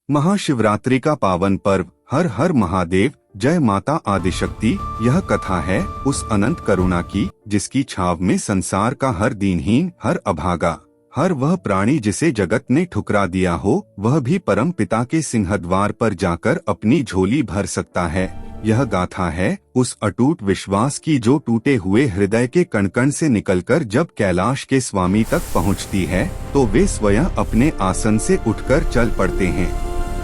महाशिवरात्रि का पावन पर्व हर हर महादेव, जय माता आदिशक्ति। यह कथा है उस अनंत करुणा की जिसकी छाव में संसार का हर दीनहीन, हर अभागा, हर वह प्राणी जिसे जगत ने ठुकरा दिया हो, वह भी परम पिता के सिंहद्वार पर जाकर अपनी झोली भर सकता है। यह गाथा है उस अटूट विश्वास की जो टूटे हुए हृदय के कण-कण से निकलकर जब कैलाश के स्वामी तक पहुंचती है तो वे स्वयं अपने आसन से उठकर चल पड़ते हैं।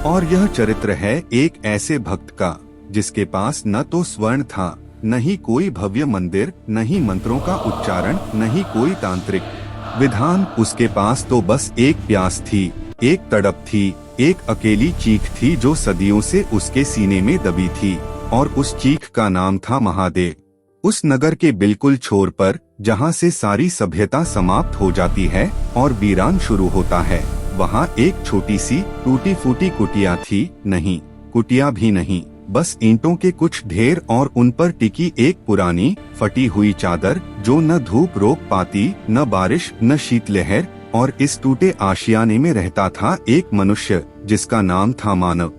और यह चरित्र है एक ऐसे भक्त का जिसके पास न तो स्वर्ण था, न ही कोई भव्य मंदिर, न ही मंत्रों का उच्चारण, न ही कोई तांत्रिक विधान। उसके पास तो बस एक प्यास थी, एक तड़प थी, एक अकेली चीख थी जो सदियों से उसके सीने में दबी थी, और उस चीख का नाम था महादेव। उस नगर के बिल्कुल छोर पर, जहाँ से सारी सभ्यता समाप्त हो जाती है और वीरान शुरू होता है, वहाँ एक छोटी सी टूटी फूटी कुटिया थी। नहीं, कुटिया भी नहीं, बस ईंटों के कुछ ढेर और उन पर टिकी एक पुरानी फटी हुई चादर जो न धूप रोक पाती, न बारिश, न शीतलहर। और इस टूटे आशियाने में रहता था एक मनुष्य जिसका नाम था मानव।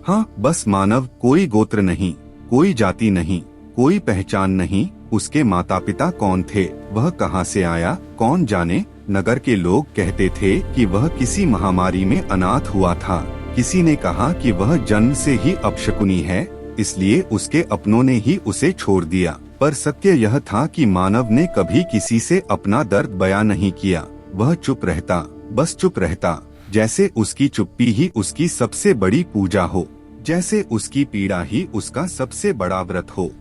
हाँ, बस मानव। कोई गोत्र नहीं, कोई जाति नहीं, कोई पहचान नहीं। उसके माता पिता कौन थे, वह कहाँ से आया, कौन जाने। नगर के लोग कहते थे कि वह किसी महामारी में अनाथ हुआ था। किसी ने कहा कि वह जन्म से ही अपशकुनी है, इसलिए उसके अपनों ने ही उसे छोड़ दिया। पर सत्य यह था कि मानव ने कभी किसी से अपना दर्द बयां नहीं किया। वह चुप रहता, बस चुप रहता, जैसे उसकी चुप्पी ही उसकी सबसे बड़ी पूजा हो, जैसे उसकी पीड़ा ही उसका सबसे बड़ा व्रत हो।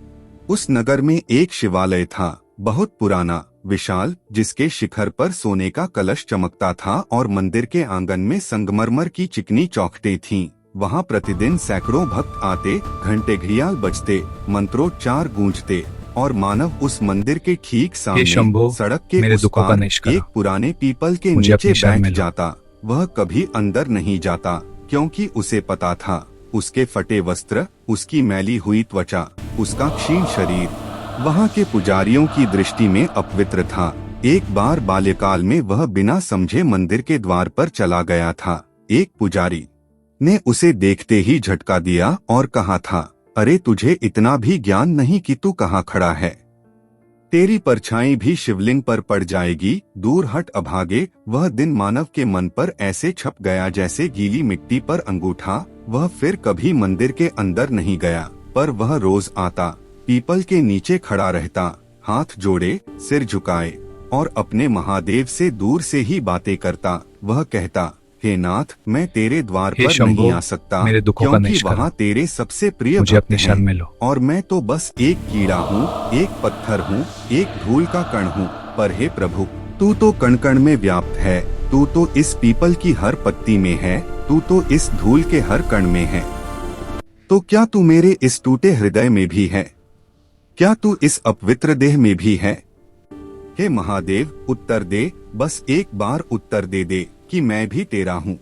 उस नगर में एक शिवालय था, बहुत पुराना, विशाल, जिसके शिखर पर सोने का कलश चमकता था और मंदिर के आंगन में संगमरमर की चिकनी चौखटें थीं। वहाँ प्रतिदिन सैकड़ों भक्त आते, घंटे घड़ियाल बजते, मंत्रोच्चार गूंजते, और मानव उस मंदिर के ठीक सामने सड़क के उस पार एक पुराने पीपल के नीचे बैठ जाता। वह कभी अंदर नहीं जाता, क्योंकि उसे पता था उसके फटे वस्त्र, उसकी मैली हुई त्वचा, उसका क्षीण शरीर वहाँ के पुजारियों की दृष्टि में अपवित्र था। एक बार बाल्यकाल में वह बिना समझे मंदिर के द्वार पर चला गया था। एक पुजारी ने उसे देखते ही झटका दिया और कहा था, अरे तुझे इतना भी ज्ञान नहीं कि तू कहाँ खड़ा है, तेरी परछाई भी शिवलिंग पर पड़ जाएगी, दूर हट अभागे। वह दिन मानव के मन पर ऐसे छप गया जैसे गीली मिट्टी पर अंगूठा। वह फिर कभी मंदिर के अंदर नहीं गया, पर वह रोज आता, पीपल के नीचे खड़ा रहता, हाथ जोड़े, सिर झुकाए, और अपने महादेव से दूर से ही बातें करता। वह कहता, हे नाथ, मैं तेरे द्वार पर नहीं आ सकता, क्योंकि वहाँ तेरे सबसे प्रिय भक्त हैं, और मैं तो बस एक कीड़ा हूँ, एक पत्थर हूँ, एक धूल का कण हूँ। पर हे प्रभु, तू तो कण कण में व्याप्त है, तू तो इस पीपल की हर पत्ती में है, तू तो इस धूल के हर कण में है। तो क्या तू मेरे इस टूटे हृदय में भी है? क्या तू इस अपवित्र देह में भी है? हे महादेव, उत्तर दे, बस एक बार उत्तर दे दे कि मैं भी तेरा हूँ।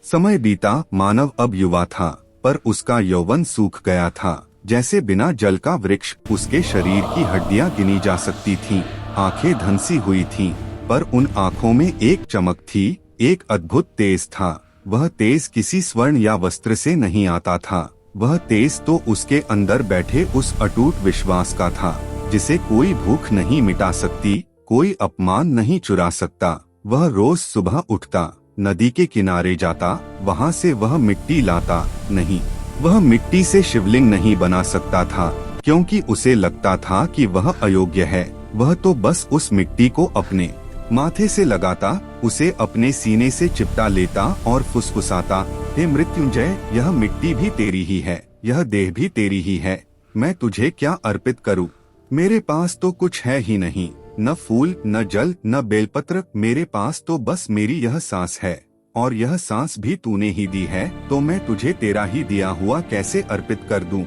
समय बीता, मानव अब युवा था, पर उसका यौवन सूख गया था। जैसे बिना जल का वृक्ष, उसके शरीर की हड्डियां गिनी जा सकती थीं, आंखें धंसी हुई थीं, पर उन आंखों में एक चमक थी, एक अद्भुत तेज था। वह तेज किसी स्वर्ण या वस्त्र से नहीं आता था, वह तेज तो उसके अंदर बैठे उस अटूट विश्वास का था जिसे कोई भूख नहीं मिटा सकती, कोई अपमान नहीं चुरा सकता। वह रोज सुबह उठता, नदी के किनारे जाता, वहाँ से वह मिट्टी लाता। नहीं, वह मिट्टी से शिवलिंग नहीं बना सकता था, क्योंकि उसे लगता था कि वह अयोग्य है। वह तो बस उस मिट्टी को अपने माथे से लगाता, उसे अपने सीने से चिपटा लेता और फुसफुसाता, हे मृत्युंजय, यह मिट्टी भी तेरी ही है, यह देह भी तेरी ही है, मैं तुझे क्या अर्पित करूं? मेरे पास तो कुछ है ही नहीं, न फूल, न जल, न बेलपत्र, मेरे पास तो बस मेरी यह सांस है, और यह सांस भी तूने ही दी है, तो मैं तुझे तेरा ही दिया हुआ कैसे अर्पित कर दूं?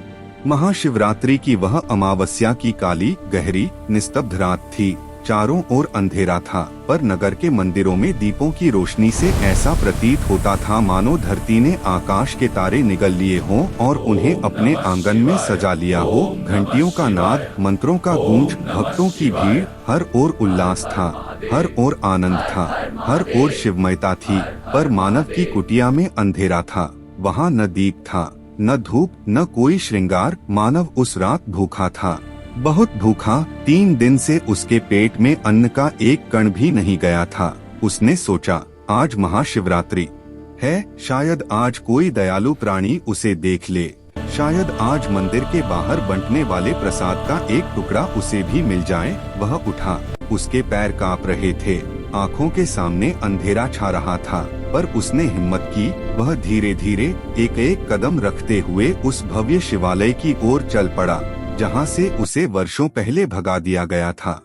महाशिवरात्रि की वह अमावस्या की काली, गहरी, निस्तब्ध रात थी। चारों ओर अंधेरा था, पर नगर के मंदिरों में दीपों की रोशनी से ऐसा प्रतीत होता था मानो धरती ने आकाश के तारे निगल लिए हों और उन्हें अपने आंगन में सजा लिया हो। घंटियों का नाद, मंत्रों का गूंज, भक्तों की भीड़, हर ओर उल्लास था, हर ओर आनंद था, हर ओर शिवमयता थी। पर मानव की कुटिया में अंधेरा था। वहाँ न दीप था, न धूप, न कोई श्रृंगार। मानव उस रात भूखा था, बहुत भूखा। 3 दिन से उसके पेट में अन्न का एक कण भी नहीं गया था। उसने सोचा, आज महाशिवरात्रि है, शायद आज कोई दयालु प्राणी उसे देख ले, शायद आज मंदिर के बाहर बंटने वाले प्रसाद का एक टुकड़ा उसे भी मिल जाए। वह उठा, उसके पैर कांप रहे थे, आँखों के सामने अंधेरा छा रहा था, पर उसने हिम्मत की। वह धीरे धीरे एक एक कदम रखते हुए उस भव्य शिवालय की ओर चल पड़ा, जहाँ से उसे वर्षों पहले भगा दिया गया था।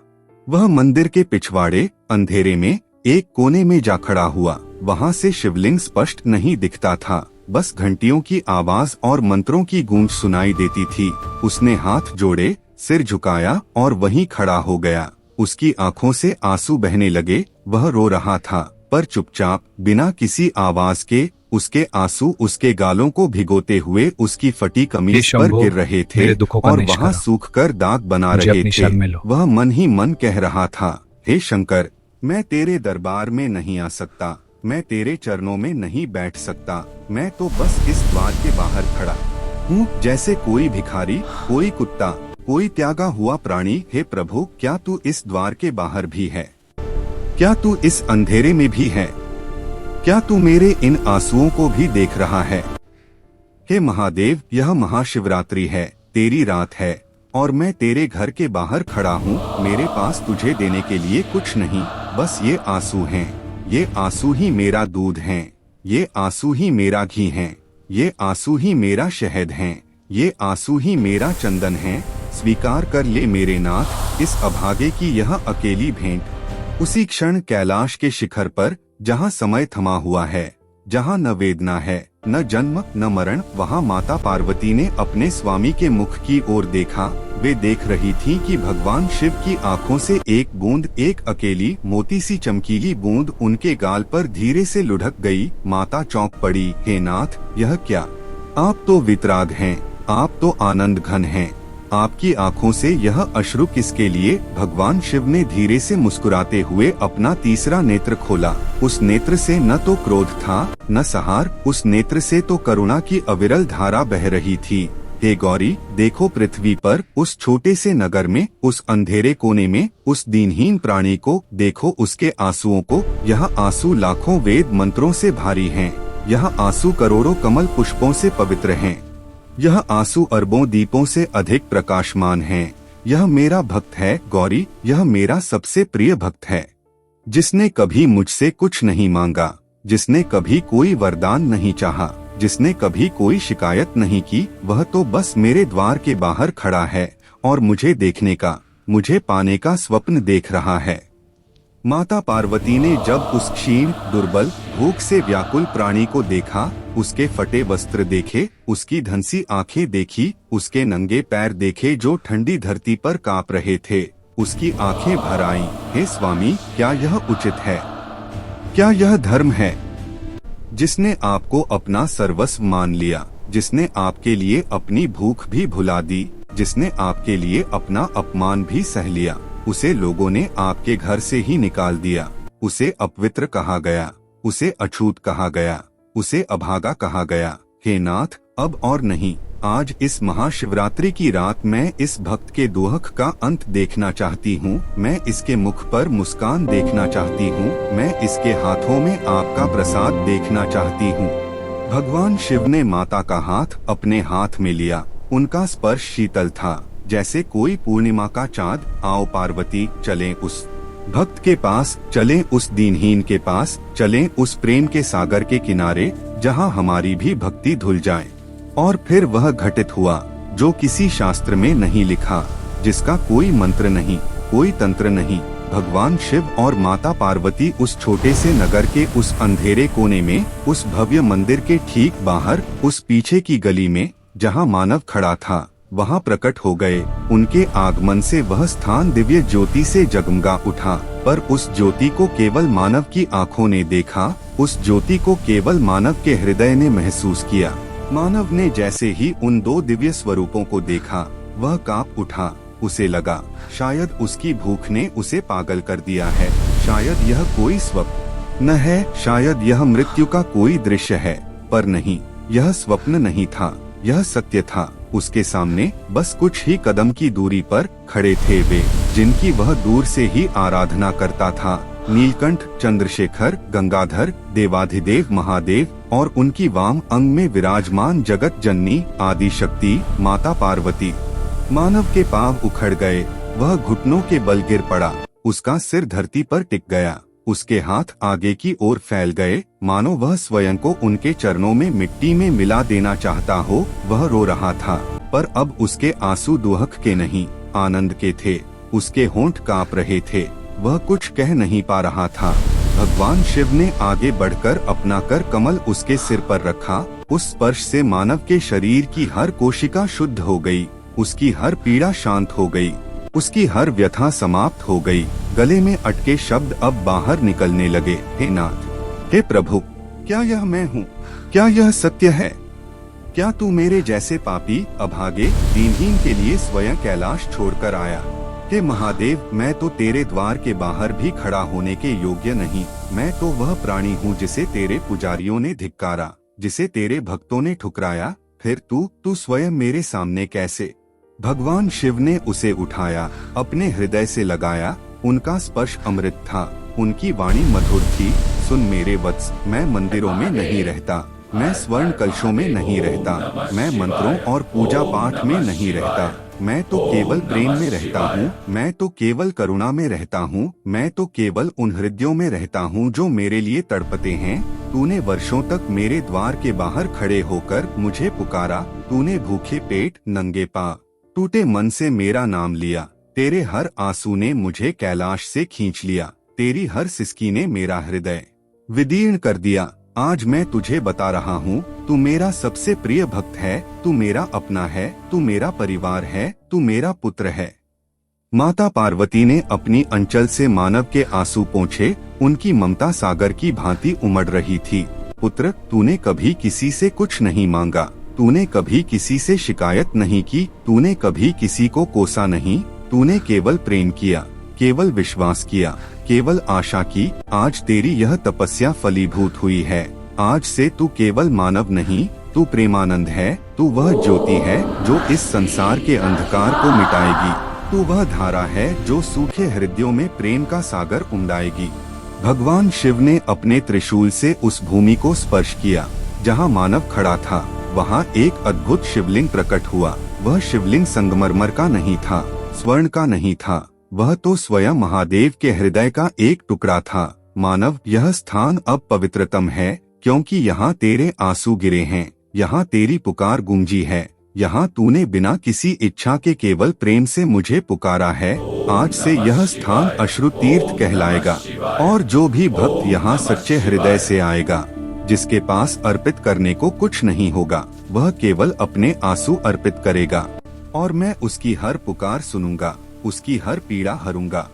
वह मंदिर के पिछवाड़े अंधेरे में एक कोने में जा खड़ा हुआ। वहाँ से शिवलिंग स्पष्ट नहीं दिखता था, बस घंटियों की आवाज और मंत्रों की गूंज सुनाई देती थी। उसने हाथ जोड़े, सिर झुकाया और वहीं खड़ा हो गया। उसकी आंखों से आंसू बहने लगे। वह रो रहा था, पर चुपचाप, बिना किसी आवाज के। उसके आंसू उसके गालों को भिगोते हुए उसकी फटी कमीज पर गिर रहे थे और वहाँ सूखकर दाग बना रहे थे। वह मन ही मन कह रहा था, हे शंकर, मैं तेरे दरबार में नहीं आ सकता, मैं तेरे चरणों में नहीं बैठ सकता, मैं तो बस इस द्वार के बाहर खड़ा हूँ, जैसे कोई भिखारी, कोई कुत्ता, कोई त्यागा हुआ प्राणी। हे प्रभु, क्या तू इस द्वार के बाहर भी है? क्या तू इस अंधेरे में भी है? क्या तू मेरे इन आंसुओं को भी देख रहा है? हे महादेव, यह महाशिवरात्रि है, तेरी रात है और मैं तेरे घर के बाहर खड़ा हूँ। मेरे पास तुझे देने के लिए कुछ नहीं, बस ये आंसू हैं। ये आंसू ही मेरा दूध हैं, ये आंसू ही मेरा घी हैं, ये आंसू ही मेरा शहद हैं, ये आंसू ही मेरा चंदन है। स्वीकार कर ले मेरे नाथ इस अभागे की यह अकेली भेंट। उसी क्षण कैलाश के शिखर पर, जहाँ समय थमा हुआ है, जहाँ न वेदना है, न जन्म न मरण, वहाँ माता पार्वती ने अपने स्वामी के मुख की ओर देखा। वे देख रही थीं कि भगवान शिव की आंखों से एक बूंद, एक अकेली मोती सी चमकीली बूंद उनके गाल पर धीरे से लुढ़क गई। माता चौंक पड़ी, हे नाथ, यह क्या? आप तो वितराग हैं, आप तो आनंद घन हैं, आपकी आंखों से यह अश्रु किसके लिए? भगवान शिव ने धीरे से मुस्कुराते हुए अपना तीसरा नेत्र खोला। उस नेत्र से न तो क्रोध था न सहार, उस नेत्र से तो करुणा की अविरल धारा बह रही थी। हे गौरी, देखो पृथ्वी पर, उस छोटे से नगर में, उस अंधेरे कोने में, उस दीनहीन प्राणी को देखो, उसके आंसुओं को। यह आंसू लाखों वेद मंत्रों से भारी हैं, यह आंसू करोड़ों कमल पुष्पों से पवित्र हैं, यह आंसू अरबों दीपों से अधिक प्रकाशमान हैं। यह मेरा भक्त है गौरी, यह मेरा सबसे प्रिय भक्त है, जिसने कभी मुझसे कुछ नहीं मांगा, जिसने कभी कोई वरदान नहीं चाहा, जिसने कभी कोई शिकायत नहीं की। वह तो बस मेरे द्वार के बाहर खड़ा है और मुझे देखने का, मुझे पाने का स्वप्न देख रहा है। माता पार्वती ने जब उस क्षीण, दुर्बल, भूख से व्याकुल प्राणी को देखा, उसके फटे वस्त्र देखे, उसकी धंसी आंखें देखी, उसके नंगे पैर देखे जो ठंडी धरती पर कांप रहे थे, उसकी आंखें भर आईं। हे स्वामी, क्या यह उचित है? क्या यह धर्म है? जिसने आपको अपना सर्वस्व मान लिया, जिसने आपके लिए अपनी भूख भी भुला दी, जिसने आपके लिए अपना अपमान भी सह लिया, उसे लोगों ने आपके घर से ही निकाल दिया। उसे अपवित्र कहा गया, उसे अछूत कहा गया, उसे अभागा कहा गया। हे नाथ, अब और नहीं, आज इस महाशिवरात्रि की रात मैं इस भक्त के दुख का अंत देखना चाहती हूँ। मैं इसके मुख पर मुस्कान देखना चाहती हूँ। मैं इसके हाथों में आपका प्रसाद देखना चाहती हूँ। भगवान शिव ने माता का हाथ अपने हाथ में लिया। उनका स्पर्श शीतल था, जैसे कोई पूर्णिमा का चाँद। आओ पार्वती, चलें उस भक्त के पास, चलें उस दीनहीन के पास, चलें उस प्रेम के सागर के किनारे, जहाँ हमारी भी भक्ति धुल जाए। और फिर वह घटित हुआ जो किसी शास्त्र में नहीं लिखा, जिसका कोई मंत्र नहीं, कोई तंत्र नहीं। भगवान शिव और माता पार्वती उस छोटे से नगर के उस अंधेरे कोने में, उस भव्य मंदिर के ठीक बाहर, उस पीछे की गली में जहाँ मानव खड़ा था, वहाँ प्रकट हो गए। उनके आगमन से वह स्थान दिव्य ज्योति से जगमगा उठा, पर उस ज्योति को केवल मानव की आंखों ने देखा, उस ज्योति को केवल मानव के हृदय ने महसूस किया। मानव ने जैसे ही उन दो दिव्य स्वरूपों को देखा, वह कांप उठा। उसे लगा शायद उसकी भूख ने उसे पागल कर दिया है, शायद यह कोई स्वप्न न है, शायद यह मृत्यु का कोई दृश्य है। पर नहीं, यह स्वप्न नहीं था, यह सत्य था। उसके सामने बस कुछ ही कदम की दूरी पर खड़े थे वे, जिनकी वह दूर से ही आराधना करता था। नीलकंठ, चंद्रशेखर, गंगाधर, देवाधिदेव महादेव और उनकी वाम अंग में विराजमान जगत जननी आदि शक्ति माता पार्वती। मानव के पांव उखड़ गए, वह घुटनों के बल गिर पड़ा, उसका सिर धरती पर टिक गया, उसके हाथ आगे की ओर फैल गए, मानो वह स्वयं को उनके चरणों में मिट्टी में मिला देना चाहता हो। वह रो रहा था, पर अब उसके आंसू दुहक के नहीं, आनंद के थे। उसके होंठ कांप रहे थे, वह कुछ कह नहीं पा रहा था। भगवान शिव ने आगे बढ़कर अपना कर कमल उसके सिर पर रखा। उस स्पर्श से मानव के शरीर की हर कोशिका शुद्ध हो गई, उसकी हर पीड़ा शांत हो गई, उसकी हर व्यथा समाप्त हो गई। गले में अटके शब्द अब बाहर निकलने लगे। हे नाथ, हे प्रभु, क्या यह मैं हूँ? क्या यह सत्य है? क्या तू मेरे जैसे पापी, अभागे, दीनहीन के लिए स्वयं कैलाश छोड़कर आया? हे महादेव, मैं तो तेरे द्वार के बाहर भी खड़ा होने के योग्य नहीं। मैं तो वह प्राणी हूँ जिसे तेरे पुजारियों ने धिक्कारा, जिसे तेरे भक्तों ने ठुकराया। फिर तू स्वयं मेरे सामने कैसे? भगवान शिव ने उसे उठाया, अपने हृदय से लगाया। उनका स्पर्श अमृत था, उनकी वाणी मधुर थी। सुन मेरे वत्स, मैं मंदिरों में नहीं रहता, मैं स्वर्ण कलशों में नहीं रहता, मैं मंत्रों और पूजा पाठ में नहीं रहता। मैं तो केवल प्रेम में रहता हूँ, मैं तो केवल करुणा में रहता हूँ, मैं तो केवल उन हृदयों में रहता हूँ जो मेरे लिए तड़पते हैं। तूने वर्षों तक मेरे द्वार के बाहर खड़े होकर मुझे पुकारा, तूने भूखे पेट, नंगे पाँव, टूटे मन से मेरा नाम लिया। तेरे हर आंसू ने मुझे कैलाश से खींच लिया, तेरी हर सिसकी ने मेरा हृदय विदीर्ण कर दिया। आज मैं तुझे बता रहा हूँ, तू मेरा सबसे प्रिय भक्त है, तू मेरा अपना है, तू मेरा परिवार है, तू मेरा पुत्र है। माता पार्वती ने अपनी अंचल से मानव के आंसू पोंछे, उनकी ममता सागर की भांति उमड़ रही थी। पुत्र, तूने कभी किसी से कुछ नहीं मांगा, तूने कभी किसी से शिकायत नहीं की, तूने कभी किसी को कोसा नहीं, तूने केवल प्रेम किया, केवल विश्वास किया, केवल आशा की। आज तेरी यह तपस्या फलीभूत हुई है। आज से तू केवल मानव नहीं, तू प्रेमानंद है। तू वह ज्योति है जो इस संसार के अंधकार को मिटाएगी। तू वह धारा है जो सूखे हृदयों में प्रेम का सागर उमड़ाएगी। भगवान शिव ने अपने त्रिशूल से उस भूमि को स्पर्श किया जहाँ मानव खड़ा था। वहाँ एक अद्भुत शिवलिंग प्रकट हुआ। वह शिवलिंग संगमरमर का नहीं था, स्वर्ण का नहीं था, वह तो स्वयं महादेव के हृदय का एक टुकड़ा था। मानव, यह स्थान अब पवित्रतम है, क्योंकि यहाँ तेरे आंसू गिरे हैं, यहाँ तेरी पुकार गूंजी है, यहाँ तूने बिना किसी इच्छा के केवल प्रेम से मुझे पुकारा है। आज से यह स्थान अश्रु तीर्थ कहलाएगा, और जो भी भक्त यहाँ सच्चे हृदय से आएगा, जिसके पास अर्पित करने को कुछ नहीं होगा, वह केवल अपने आंसू अर्पित करेगा, और मैं उसकी हर पुकार सुनूंगा, उसकी हर पीड़ा हरूंगा।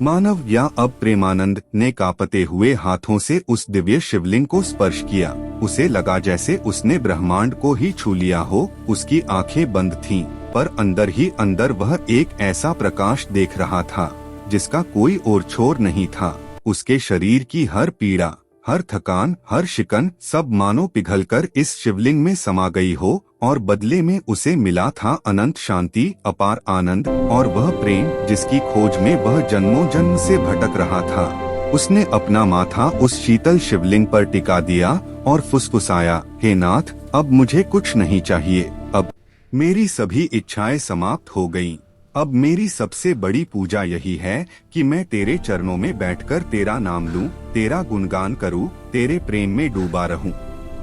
मानव या अब प्रेमानंद ने कांपते हुए हाथों से उस दिव्य शिवलिंग को स्पर्श किया। उसे लगा जैसे उसने ब्रह्मांड को ही छू लिया हो। उसकी आंखें बंद थीं, पर अंदर ही अंदर वह एक ऐसा प्रकाश देख रहा था जिसका कोई और छोर नहीं था। उसके शरीर की हर पीड़ा, हर थकान, हर शिकन सब मानो पिघलकर इस शिवलिंग में समा गई हो, और बदले में उसे मिला था अनंत शांति, अपार आनंद और वह प्रेम जिसकी खोज में वह जन्मों जन्म से भटक रहा था। उसने अपना माथा उस शीतल शिवलिंग पर टिका दिया और फुसफुसाया, हे नाथ, अब मुझे कुछ नहीं चाहिए। अब मेरी सभी इच्छाएं समाप्त हो गईं। अब मेरी सबसे बड़ी पूजा यही है कि मैं तेरे चरणों में बैठकर तेरा नाम लूं, तेरा गुणगान करूं, तेरे प्रेम में डूबा रहूं।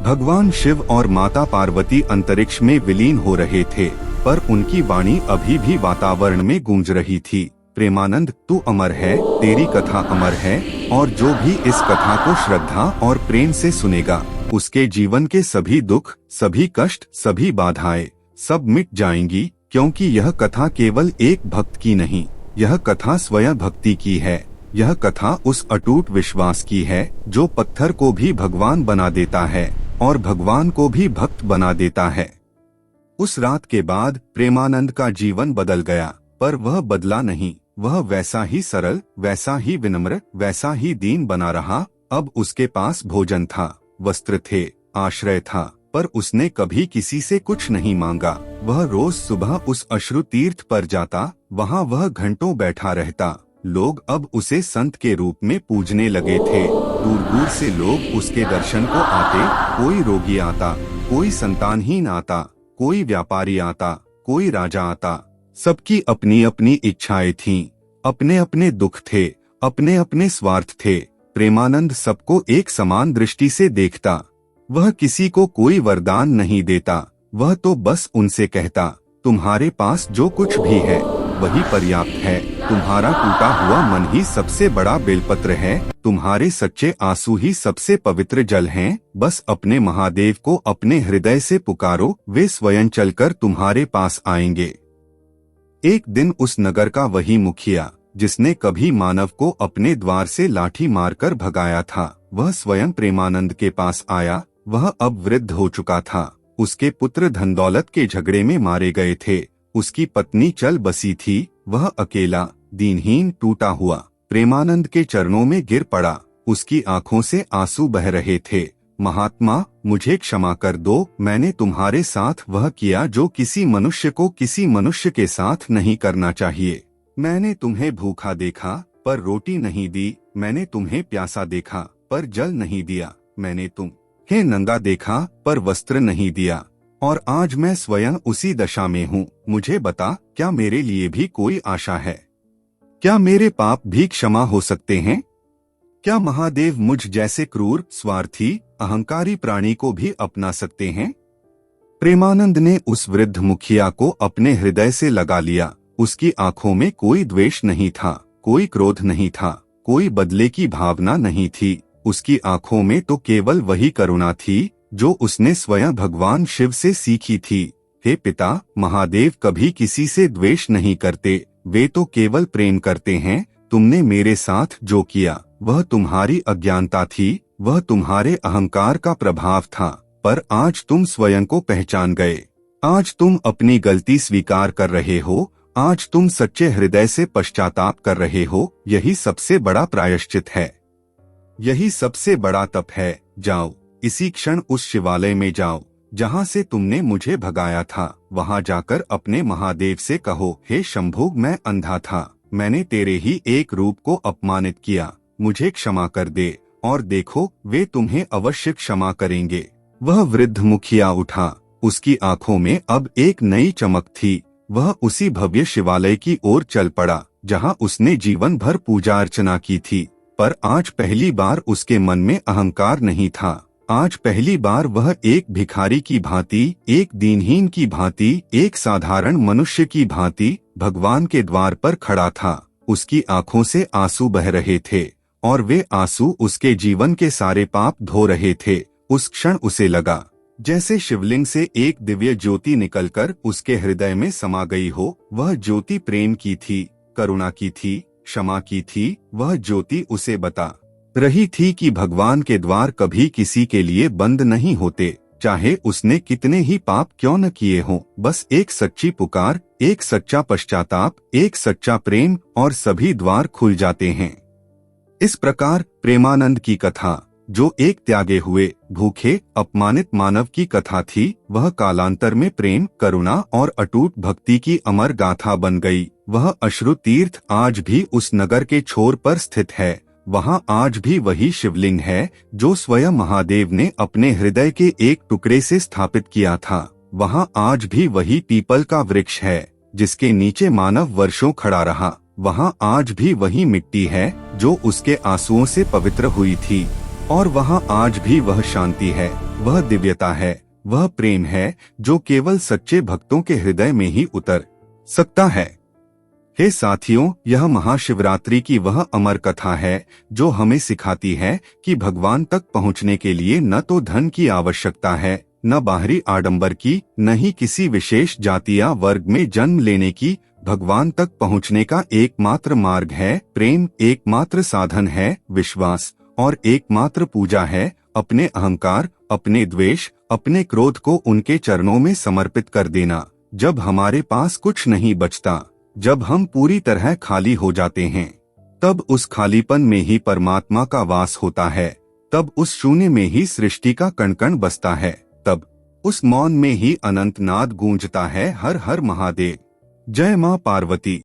भगवान शिव और माता पार्वती अंतरिक्ष में विलीन हो रहे थे, पर उनकी वाणी अभी भी वातावरण में गूंज रही थी। प्रेमानंद, तू अमर है, तेरी कथा अमर है, और जो भी इस कथा को श्रद्धा और प्रेम से सुनेगा, उसके जीवन के सभी दुख, सभी कष्ट, सभी बाधाएं सब मिट जाएंगी, क्योंकि यह कथा केवल एक भक्त की नहीं, यह कथा स्वयं भक्ति की है। यह कथा उस अटूट विश्वास की है जो पत्थर को भी भगवान बना देता है और भगवान को भी भक्त बना देता है। उस रात के बाद प्रेमानंद का जीवन बदल गया, पर वह बदला नहीं। वह वैसा ही सरल, वैसा ही विनम्र, वैसा ही दीन बना रहा। अब उसके पास भोजन था, वस्त्र थे, आश्रय था, पर उसने कभी किसी से कुछ नहीं मांगा। वह रोज सुबह उस अश्रु तीर्थ पर जाता, वहाँ वह घंटों बैठा रहता। लोग अब उसे संत के रूप में पूजने लगे थे। दूर दूर से लोग उसके दर्शन को आते। कोई रोगी आता, कोई संतानहीन आता, कोई व्यापारी आता, कोई राजा आता। सबकी अपनी अपनी इच्छाएं थीं, अपने अपने दुख थे, अपने अपने स्वार्थ थे। प्रेमानंद सबको एक समान दृष्टि से देखता। वह किसी को कोई वरदान नहीं देता, वह तो बस उनसे कहता, तुम्हारे पास जो कुछ भी है वही पर्याप्त है। तुम्हारा टूटा हुआ मन ही सबसे बड़ा बेलपत्र है। तुम्हारे सच्चे आंसू ही सबसे पवित्र जल हैं। बस अपने महादेव को अपने हृदय से पुकारो, वे स्वयं चलकर तुम्हारे पास आएंगे। एक दिन उस नगर का वही मुखिया जिसने कभी मानव को अपने द्वार से लाठी मारकर भगाया था, वह स्वयं प्रेमानंद के पास आया। वह अब वृद्ध हो चुका था। उसके पुत्र धन दौलत के झगड़े में मारे गए थे। उसकी पत्नी चल बसी थी। वह अकेला, दीनहीन, टूटा हुआ प्रेमानंद के चरणों में गिर पड़ा। उसकी आंखों से आंसू बह रहे थे। महात्मा, मुझे क्षमा कर दो। मैंने तुम्हारे साथ वह किया जो किसी मनुष्य को किसी मनुष्य के साथ नहीं करना चाहिए। मैंने तुम्हें भूखा देखा पर रोटी नहीं दी। मैंने तुम्हें प्यासा देखा पर जल नहीं दिया। मैंने तुम्हें नंगा देखा पर वस्त्र नहीं दिया। और आज मैं स्वयं उसी दशा में हूँ। मुझे बता, क्या मेरे लिए भी कोई आशा है? क्या मेरे पाप भी क्षमा हो सकते हैं? क्या महादेव मुझ जैसे क्रूर, स्वार्थी, अहंकारी प्राणी को भी अपना सकते हैं? प्रेमानंद ने उस वृद्ध मुखिया को अपने हृदय से लगा लिया। उसकी आंखों में कोई द्वेष नहीं था, कोई क्रोध नहीं था, कोई बदले की भावना नहीं थी। उसकी आंखों में तो केवल वही करुणा थी जो उसने स्वयं भगवान शिव से सीखी थी। हे पिता, महादेव कभी किसी से द्वेष नहीं करते, वे तो केवल प्रेम करते हैं। तुमने मेरे साथ जो किया वह तुम्हारी अज्ञानता थी, वह तुम्हारे अहंकार का प्रभाव था, पर आज तुम स्वयं को पहचान गए। आज तुम अपनी गलती स्वीकार कर रहे हो। आज तुम सच्चे हृदय से पश्चाताप कर रहे हो। यही सबसे बड़ा प्रायश्चित है, यही सबसे बड़ा तप है। जाओ, इसी क्षण उस शिवालय में जाओ जहाँ से तुमने मुझे भगाया था। वहाँ जाकर अपने महादेव से कहो, हे शंभु, मैं अंधा था, मैंने तेरे ही एक रूप को अपमानित किया, मुझे क्षमा कर दे। और देखो, वे तुम्हें अवश्य क्षमा करेंगे। वह वृद्ध मुखिया उठा। उसकी आंखों में अब एक नई चमक थी। वह उसी भव्य शिवालय की ओर चल पड़ा जहाँ उसने जीवन भर पूजा अर्चना की थी। पर आज पहली बार उसके मन में अहंकार नहीं था। आज पहली बार वह एक भिखारी की भांति, एक दीनहीन की भांति, एक साधारण मनुष्य की भांति भगवान के द्वार पर खड़ा था। उसकी आंखों से आंसू बह रहे थे और वे आंसू उसके जीवन के सारे पाप धो रहे थे। उस क्षण उसे लगा जैसे शिवलिंग से एक दिव्य ज्योति निकलकर उसके हृदय में समा गई हो। वह ज्योति प्रेम की थी, करुणा की थी, क्षमा की थी। वह ज्योति उसे बता रही थी कि भगवान के द्वार कभी किसी के लिए बंद नहीं होते, चाहे उसने कितने ही पाप क्यों न किए हों। बस एक सच्ची पुकार, एक सच्चा पश्चाताप, एक सच्चा प्रेम और सभी द्वार खुल जाते हैं। इस प्रकार प्रेमानंद की कथा, जो एक त्यागे हुए, भूखे, अपमानित मानव की कथा थी, वह कालांतर में प्रेम, करुणा और अटूट भक्ति की अमर गाथा बन गई। वह अश्रु तीर्थ आज भी उस नगर के छोर पर स्थित है। वहाँ आज भी वही शिवलिंग है जो स्वयं महादेव ने अपने हृदय के एक टुकड़े से स्थापित किया था। वहाँ आज भी वही पीपल का वृक्ष है जिसके नीचे मानव वर्षों खड़ा रहा। वहाँ आज भी वही मिट्टी है जो उसके आंसुओं से पवित्र हुई थी। और वहाँ आज भी वह शांति है, वह दिव्यता है, वह प्रेम है जो केवल सच्चे भक्तों के हृदय में ही उतर सकता है। हे साथियों, यह महाशिवरात्रि की वह अमर कथा है जो हमें सिखाती है कि भगवान तक पहुँचने के लिए न तो धन की आवश्यकता है, न बाहरी आडंबर की, न ही किसी विशेष जाति या वर्ग में जन्म लेने की। भगवान तक पहुँचने का एकमात्र मार्ग है प्रेम, एकमात्र साधन है विश्वास और एकमात्र पूजा है अपने अहंकार, अपने द्वेष, अपने क्रोध को उनके चरणों में समर्पित कर देना। जब हमारे पास कुछ नहीं बचता, जब हम पूरी तरह खाली हो जाते हैं, तब उस खालीपन में ही परमात्मा का वास होता है। तब उस शून्य में ही सृष्टि का कण कण बसता है। तब उस मौन में ही अनंत नाद गूंजता है, हर हर महादेव। जय मां पार्वती।